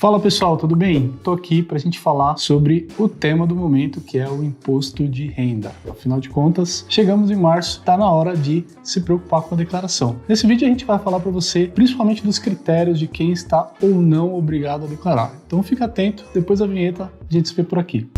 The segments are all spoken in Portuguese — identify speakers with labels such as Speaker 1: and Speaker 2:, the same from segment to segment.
Speaker 1: Fala pessoal, tudo bem? Estou aqui para a gente falar sobre o tema do momento, que é o imposto de renda. Afinal de contas, chegamos em março, está na hora de se preocupar com a declaração. Nesse vídeo a gente vai falar para você principalmente dos critérios de quem está ou não obrigado a declarar. Então fica atento, depois da vinheta a gente se vê por aqui.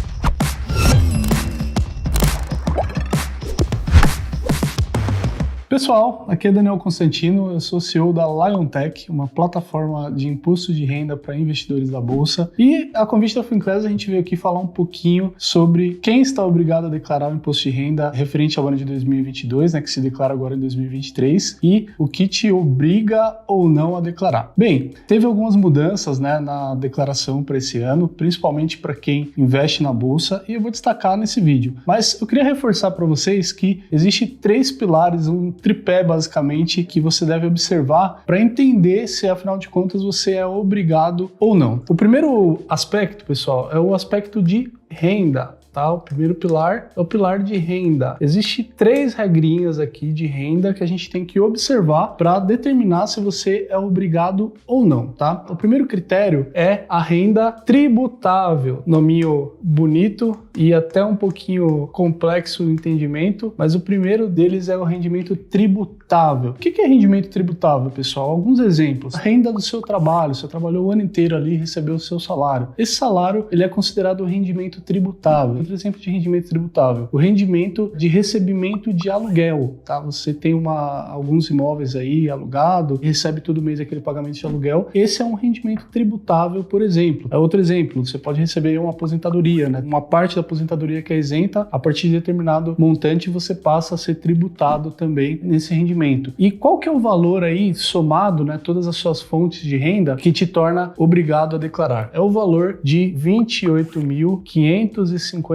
Speaker 1: Pessoal, aqui é Daniel Constantino, eu sou CEO da LionTech, uma plataforma de imposto de renda para investidores da Bolsa. E a convite da Finclass a gente veio aqui falar um pouquinho sobre quem está obrigado a declarar o imposto de renda referente ao ano de 2022, que se declara agora em 2023, e o que te obriga ou não a declarar. Bem, teve algumas mudanças na declaração para esse ano, principalmente para quem investe na Bolsa, e eu vou destacar nesse vídeo. Mas eu queria reforçar para vocês que existem 3 pilares, um tripé basicamente que você deve observar para entender se afinal de contas você é obrigado ou não. O primeiro aspecto, pessoal, é o aspecto de renda. Tá? O primeiro pilar é o pilar de renda. Existem 3 regrinhas aqui de renda que a gente tem que observar para determinar se você é obrigado ou não, tá? O primeiro critério é a renda tributável. Nominho bonito e até um pouquinho complexo o entendimento, mas o primeiro deles é o rendimento tributável. O que é rendimento tributável, pessoal? Alguns exemplos. A renda do seu trabalho. Você trabalhou o ano inteiro ali e recebeu o seu salário. Esse salário ele é considerado rendimento tributável. Outro exemplo de rendimento tributável, o rendimento de recebimento de aluguel, tá? Você tem alguns imóveis aí alugado, recebe todo mês aquele pagamento de aluguel, esse é um rendimento tributável, por exemplo. Outro exemplo, você pode receber uma aposentadoria, uma parte da aposentadoria que é isenta, a partir de determinado montante você passa a ser tributado também nesse rendimento. E qual que é o valor aí somado, todas as suas fontes de renda que te torna obrigado a declarar? É o valor de R$ 28.559,70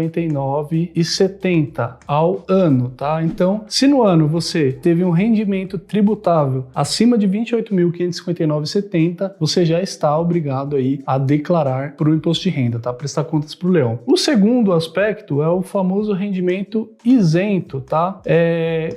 Speaker 1: ao ano, tá? Então, se no ano você teve um rendimento tributável acima de R$ 28.559,70, você já está obrigado aí a declarar para o imposto de renda, tá? Prestar contas para o leão. O segundo aspecto é o famoso rendimento isento, tá?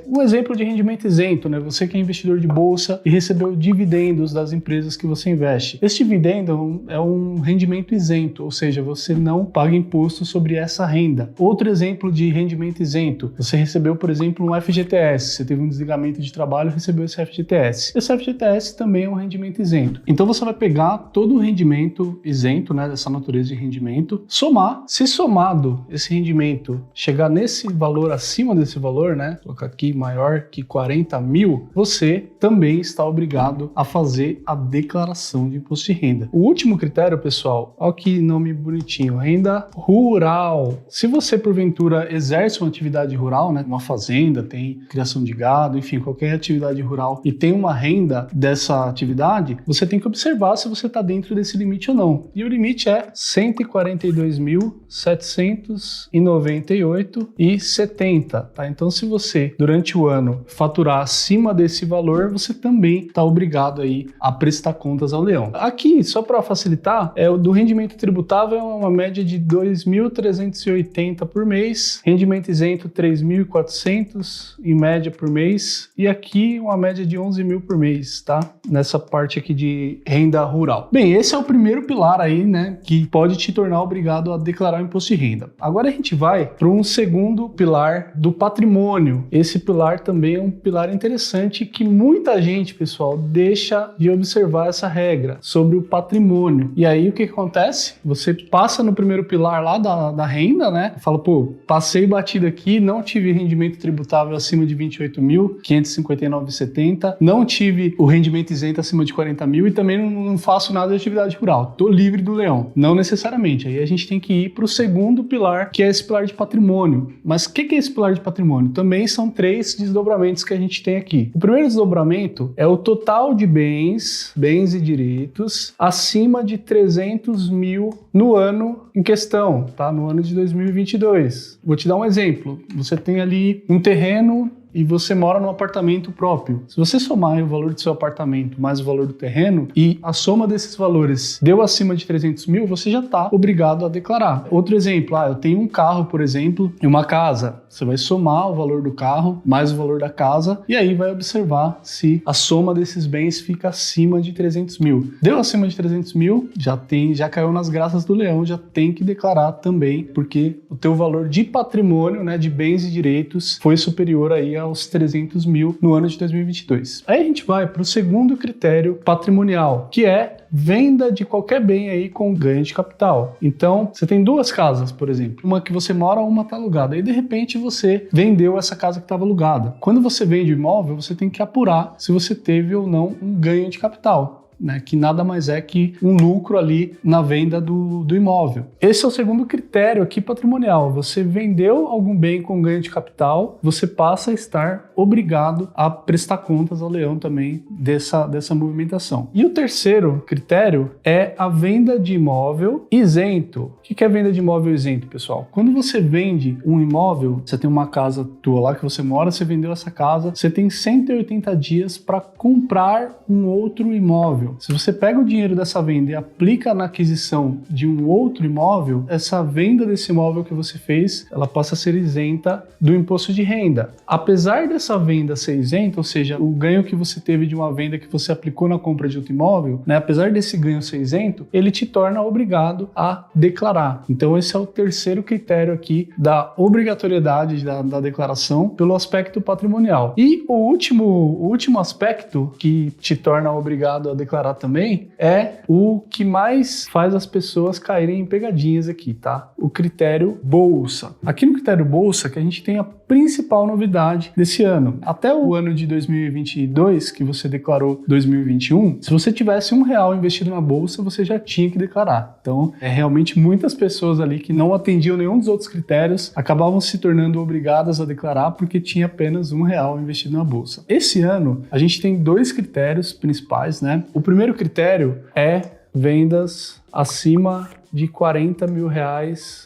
Speaker 1: Um exemplo de rendimento isento, Você que é investidor de bolsa e recebeu dividendos das empresas que você investe. Esse dividendo é um rendimento isento, ou seja, você não paga imposto sobre essa renda. Outro exemplo de rendimento isento, você recebeu, por exemplo, um FGTS, você teve um desligamento de trabalho e recebeu esse FGTS. Esse FGTS também é um rendimento isento. Então você vai pegar todo o rendimento isento, dessa natureza de rendimento, somar. Se somado esse rendimento chegar nesse valor, acima desse valor, colocar aqui maior que 40 mil, você também está obrigado a fazer a declaração de imposto de renda. O último critério, pessoal, olha que nome bonitinho, renda rural. Se você, porventura, exerce uma atividade rural, uma fazenda, tem criação de gado, enfim, qualquer atividade rural e tem uma renda dessa atividade, você tem que observar se você está dentro desse limite ou não. E o limite é R$ 142.798,70, tá? Então, se você, durante o ano, faturar acima desse valor, você também está obrigado aí a prestar contas ao leão. Aqui, só para facilitar, do rendimento tributável é uma média de R$ 2.380 por mês, rendimento isento R$ 3.400 em média por mês, e aqui uma média de 11 mil por mês, tá? Nessa parte aqui de renda rural. Bem, esse é o primeiro pilar aí, que pode te tornar obrigado a declarar o imposto de renda. Agora a gente vai para um segundo pilar do patrimônio. Esse pilar também é um pilar interessante que muita gente, pessoal, deixa de observar essa regra sobre o patrimônio. E aí o que acontece? Você passa no primeiro pilar lá da renda, fala, passei batido aqui, não tive rendimento tributável acima de R$ 28.559,70, não tive o rendimento isento acima de 40 mil e também não faço nada de atividade rural. Tô livre do leão. Não necessariamente. Aí a gente tem que ir para o segundo pilar, que é esse pilar de patrimônio. Mas o que é esse pilar de patrimônio? Também são 3 desdobramentos que a gente tem aqui. O primeiro desdobramento é o total de bens e direitos acima de 300 mil no ano em questão, tá? No ano de 2022. Vou te dar um exemplo. Você tem ali um terreno e você mora num apartamento próprio. Se você somar o valor do seu apartamento mais o valor do terreno e a soma desses valores deu acima de 300 mil, você já está obrigado a declarar. Outro exemplo, eu tenho um carro, por exemplo, e uma casa. Você vai somar o valor do carro mais o valor da casa e aí vai observar se a soma desses bens fica acima de 300 mil. Deu acima de 300 mil, já caiu nas graças do leão, já tem que declarar também, porque o teu valor de patrimônio, né, de bens e direitos foi superior aí aos 300 mil no ano de 2022. Aí a gente vai para o segundo critério patrimonial, que é venda de qualquer bem aí com ganho de capital. Então, você tem duas casas, por exemplo. Uma que você mora, uma está alugada. Aí, de repente, você vendeu essa casa que estava alugada. Quando você vende o imóvel, você tem que apurar se você teve ou não um ganho de capital. Né, que nada mais é que um lucro ali na venda do imóvel. Esse é o segundo critério aqui patrimonial. Você vendeu algum bem com ganho de capital, você passa a estar obrigado a prestar contas ao leão também dessa movimentação. E o terceiro critério é a venda de imóvel isento. O que é venda de imóvel isento, pessoal? Quando você vende um imóvel, você tem uma casa tua lá que você mora, você vendeu essa casa, você tem 180 dias para comprar um outro imóvel. Se você pega o dinheiro dessa venda e aplica na aquisição de um outro imóvel, essa venda desse imóvel que você fez, ela passa a ser isenta do imposto de renda. Apesar dessa venda ser isenta, ou seja, o ganho que você teve de uma venda que você aplicou na compra de outro imóvel, né, apesar desse ganho ser isento, ele te torna obrigado a declarar. Então esse é o terceiro critério aqui da obrigatoriedade da declaração pelo aspecto patrimonial. E o último aspecto que te torna obrigado a declarar também é o que mais faz as pessoas caírem em pegadinhas aqui, tá? O critério bolsa. Aqui no critério bolsa que a gente tem a principal novidade desse ano. Até o ano de 2022, que você declarou 2021, se você tivesse R$1 investido na bolsa, você já tinha que declarar. Então, realmente muitas pessoas ali que não atendiam nenhum dos outros critérios acabavam se tornando obrigadas a declarar porque tinha apenas R$1 investido na bolsa. Esse ano, a gente tem dois critérios principais, né? O primeiro critério é vendas acima de R$40 mil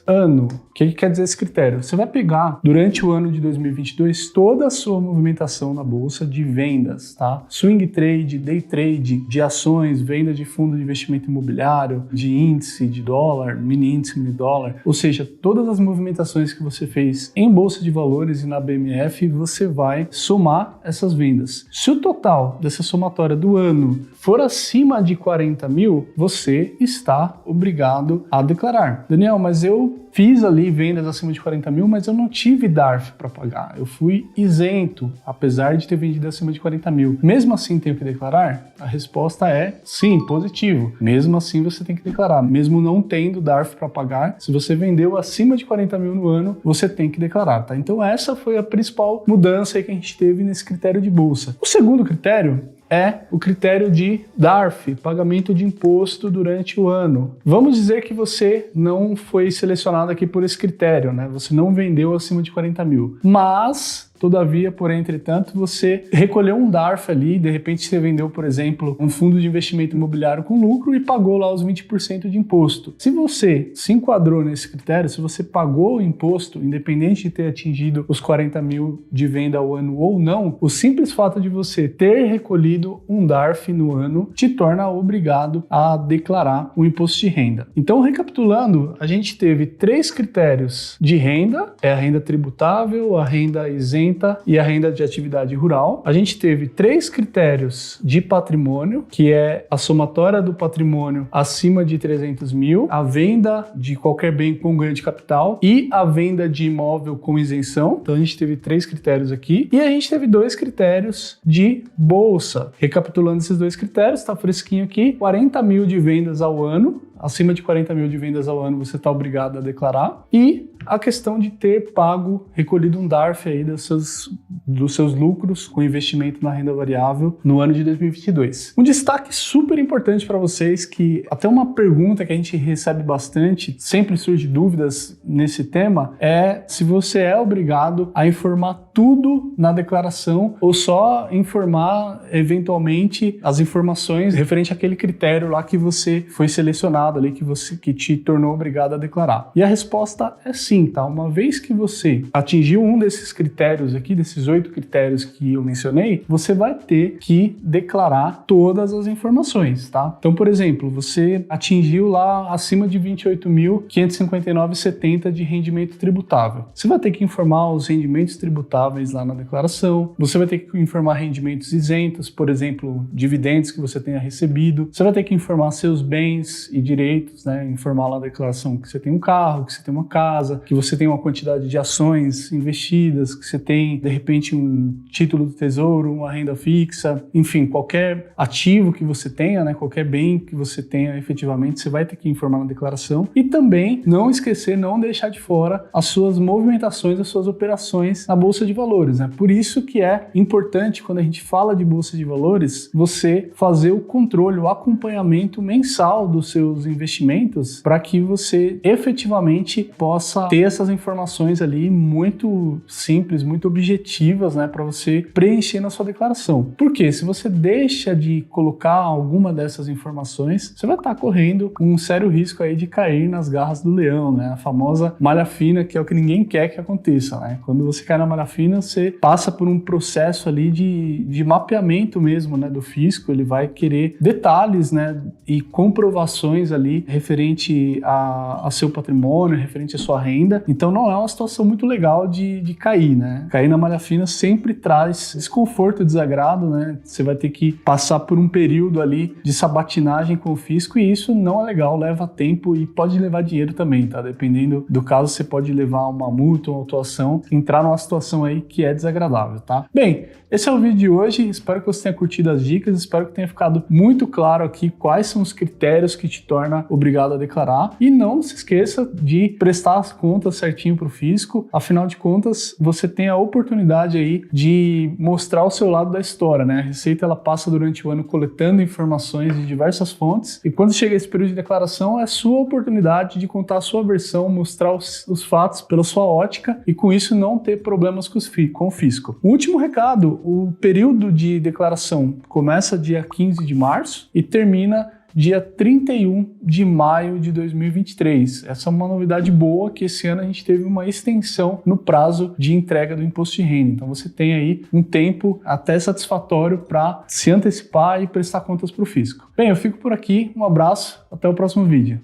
Speaker 1: ano. O que quer dizer esse critério? Você vai pegar, durante o ano de 2022, toda a sua movimentação na bolsa de vendas, tá? Swing trade, day trade, de ações, venda de fundo de investimento imobiliário, de índice de dólar, mini índice, mini dólar. Ou seja, todas as movimentações que você fez em bolsa de valores e na BMF, você vai somar essas vendas. Se o total dessa somatória do ano for acima de 40 mil, você está obrigado a declarar. Daniel, mas eu fiz ali vendas acima de 40 mil, mas eu não tive DARF para pagar. Eu fui isento, apesar de ter vendido acima de 40 mil. Mesmo assim, tenho que declarar? A resposta é sim, positivo. Mesmo assim, você tem que declarar. Mesmo não tendo DARF para pagar, se você vendeu acima de 40 mil no ano, você tem que declarar, tá? Então essa foi a principal mudança aí que a gente teve nesse critério de bolsa. O segundo critério é o critério de DARF, pagamento de imposto durante o ano. Vamos dizer que você não foi selecionado aqui por esse critério, né? Você não vendeu acima de 40 mil, mas todavia, porém, entretanto, você recolheu um DARF ali, de repente você vendeu, por exemplo, um fundo de investimento imobiliário com lucro e pagou lá os 20% de imposto. Se você se enquadrou nesse critério, se você pagou o imposto, independente de ter atingido os 40 mil de venda ao ano ou não, o simples fato de você ter recolhido um DARF no ano te torna obrigado a declarar o imposto de renda. Então, recapitulando, a gente teve 3 critérios de renda, é a renda tributável, a renda isenta e a renda de atividade rural. A gente teve 3 critérios de patrimônio, que é a somatória do patrimônio acima de 300 mil, a venda de qualquer bem com ganho de capital e a venda de imóvel com isenção. Então a gente teve 3 critérios aqui e a gente teve 2 critérios de bolsa. Recapitulando esses 2 critérios, está fresquinho aqui, 40 mil de vendas ao ano. Acima de 40 mil de vendas ao ano você está obrigado a declarar. E a questão de ter pago, recolhido um DARF aí dos seus lucros com investimento na renda variável no ano de 2022. Um destaque super importante para vocês, que até uma pergunta que a gente recebe bastante, sempre surge dúvidas nesse tema, é se você é obrigado a informar tudo na declaração ou só informar eventualmente as informações referente àquele critério lá que você foi selecionado ali, que te tornou obrigado a declarar? E a resposta é sim, tá? Uma vez que você atingiu um desses critérios aqui, desses 8 critérios que eu mencionei, você vai ter que declarar todas as informações, tá? Então, por exemplo, você atingiu lá acima de 28.559,70 de rendimento tributável. Você vai ter que informar os rendimentos tributáveis lá na declaração, você vai ter que informar rendimentos isentos, por exemplo, dividendos que você tenha recebido, você vai ter que informar seus bens e direitos, né? Informar lá na declaração que você tem um carro, que você tem uma casa, que você tem uma quantidade de ações investidas, que você tem, de repente, um título do tesouro, uma renda fixa, enfim, qualquer ativo que você tenha, né? Qualquer bem que você tenha efetivamente, você vai ter que informar na declaração. E também não esquecer, não deixar de fora as suas movimentações, as suas operações na Bolsa de Valores, né? Por isso que é importante, quando a gente fala de Bolsa de Valores, você fazer o controle, o acompanhamento mensal dos seus investimentos para que você efetivamente possa ter essas informações ali muito simples, muito objetivas, né? Para você preencher na sua declaração. Porque se você deixa de colocar alguma dessas informações, você vai estar correndo um sério risco aí de cair nas garras do leão, né? A famosa malha fina, que é o que ninguém quer que aconteça, né? Quando você cai na malha fina, você passa por um processo ali de mapeamento mesmo, né? Do fisco, ele vai querer detalhes, né? E comprovações ali referente a seu patrimônio, referente à sua renda. Então não é uma situação muito legal de cair, né? Cair na malha fina sempre traz desconforto, desagrado, né? Você vai ter que passar por um período ali de sabatinagem com o fisco e isso não é legal, leva tempo e pode levar dinheiro também, tá? Dependendo do caso, você pode levar uma multa, uma autuação, entrar numa situação aí que é desagradável, tá? Bem, esse é o vídeo de hoje, espero que você tenha curtido as dicas, espero que tenha ficado muito claro aqui quais são os critérios que te torna obrigado a declarar e não se esqueça de prestar as contas certinho para o fisco, afinal de contas, você tem a oportunidade aí de mostrar o seu lado da história, né? A Receita, ela passa durante o ano coletando informações de diversas fontes e quando chega esse período de declaração, é sua oportunidade de contar a sua versão, mostrar os fatos pela sua ótica e com isso não ter problemas com o fisco. Um último recado, o período de declaração começa dia 15 de março e termina dia 31 de maio de 2023. Essa é uma novidade boa, que esse ano a gente teve uma extensão no prazo de entrega do imposto de renda. Então você tem aí um tempo até satisfatório para se antecipar e prestar contas para o fisco. Bem, eu fico por aqui, um abraço, até o próximo vídeo.